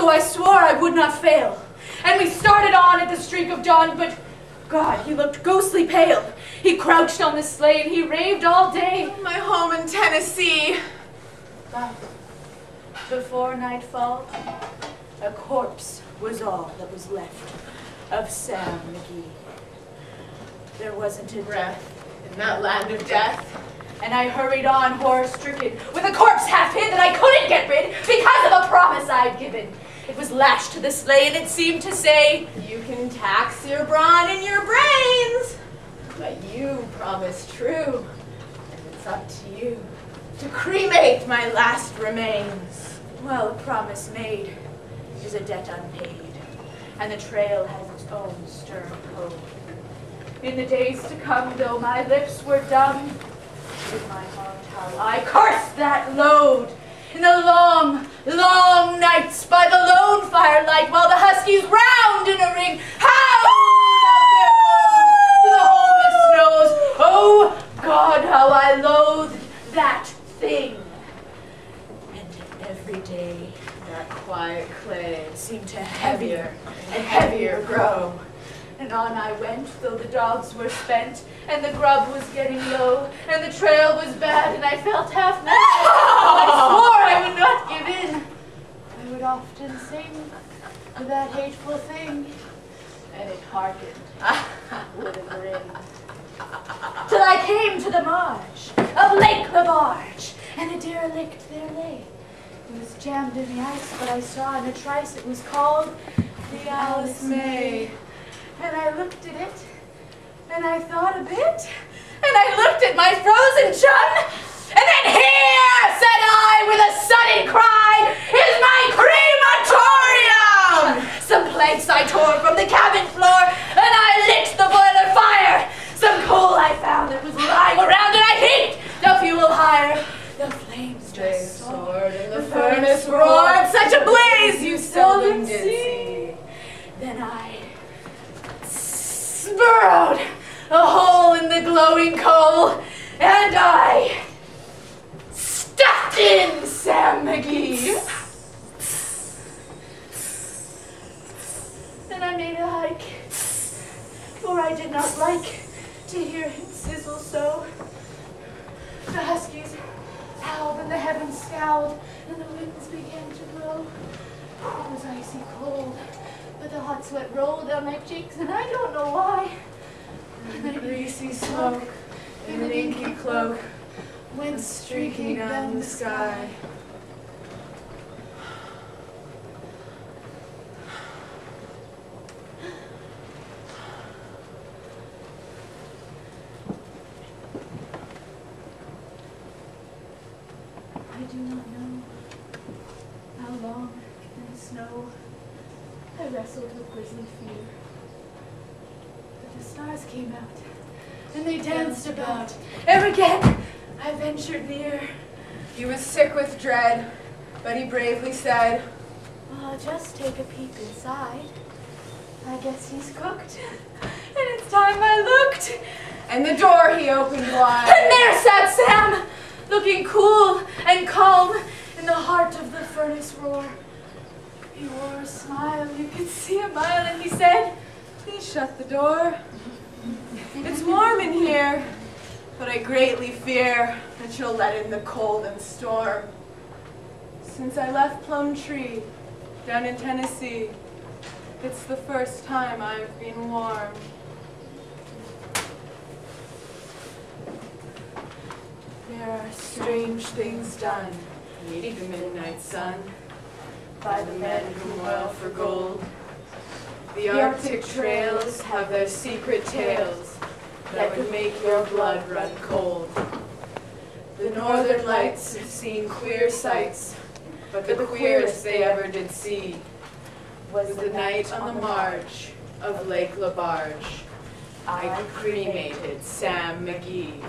So I swore I would not fail. And we started on at the streak of dawn, but God, he looked ghostly pale. He crouched on the sleigh and he raved all day. My home in Tennessee. But before nightfall, a corpse was all that was left of Sam McGee. There wasn't a breath In that land of death. and I hurried on horror-stricken with a corpse half hid that I couldn't get rid because of a promise I'd given. It was lashed to the sleigh and it seemed to say, You can tax your brawn and your brains, but you promised true, and it's up to you to cremate my last remains. well, a promise made is a debt unpaid, and the trail has its own stern code. In the days to come, though my lips were dumb, in my heart how I cursed that load. In the long, long nights by the lone firelight, while the huskies round in a ring howled out their woes to the homeless snows. Oh God, how I loathed that thing. And every day That quiet clay seemed to heavier and heavier grow. And on I went, though the dogs were spent, and the grub was getting low, and the trail was bad, and I felt half mad. I swore I would not give in. I would often sing to that hateful thing, and it hearkened with a grin. Till I came to the marge of Lake Labarge, and a derelict there lay. It was jammed in the ice, but I saw in a trice it was called the Alice May. And I looked at it, and I thought a bit, and I looked at my frozen chum, and then here, said I, with a sudden cry, is my crematorium! Some planks I tore from the cabin floor, and I lit the boiler fire. Some coal I found that was lying around, and I heaped the fuel higher. The flames just soared, and the furnace roared, such a blaze you seldom did see. Then I burrowed a hole in the glowing coal, and I stuffed in Sam McGee. Then I made a hike, for I did not like to hear him sizzle so. The huskies howled and the heavens scowled, and the winds began to blow. It was icy cold, but the hot sweat rolled down my cheeks, and I don't know why. And the greasy smoke in an inky cloak went streaking down the sky. I do not know how long in the snow I wrestled with grisly fear. But the stars came out, and they danced about. Ere again I ventured near. He was sick with dread, but he bravely said, I'll just take a peep inside. I guess he's cooked. And it's time I looked. and the door he opened wide. And there sat Sam, looking cool and calm in the heart of the furnace roar. He wore a smile, you could see a mile, and he said, Please shut the door. It's warm in here, but I greatly fear that you'll let in the cold and storm. Since I left Plum Tree, down in Tennessee, it's the first time I've been warm. There are strange things done beneath the midnight sun by the men who moil for gold. The Arctic trails have their secret tales that would make your blood run cold. The Northern Lights have seen queer sights, but the queerest they ever did see was the night on the marge of Lake Labarge. I cremated Sam McGee.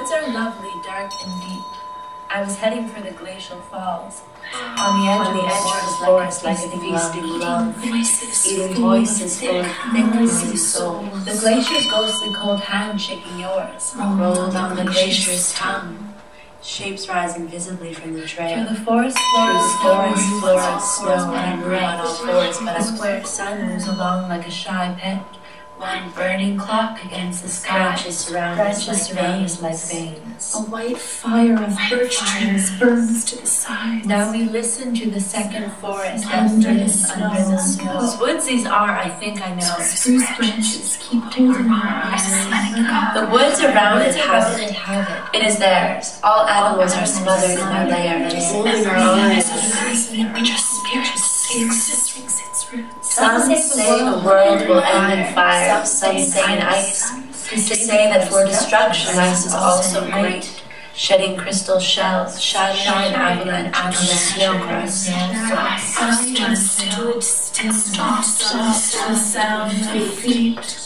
woods are lovely, dark and deep. I was heading for the glacial falls. On the edge of the forest, like a feasting love, eating voices full of thick soul. The glacier's ghostly cold hand shaking yours, rolled on the glacier's tongue. Shapes rise invisibly from the trail. Through the forest floor, snow and run on all fours, but a square sun moves along like a shy pet. One burning clock against the sky. Branches surround us like veins. A white fire of birch trees burns to the sides. Now we listen to the second forest under the snow. Whose woods these are, I think I know. Spruce branches keep holding our eyes. The woods around it have it. It is theirs. All animals are smothered in their layers. Holding our eyes. We just spirits its roots. Some say the world will end in fire. Some say in ice. To say that for destruction ice is also great, shedding crystal shells, shattering avalanche on the snow crust. I stood still, the sound of feet.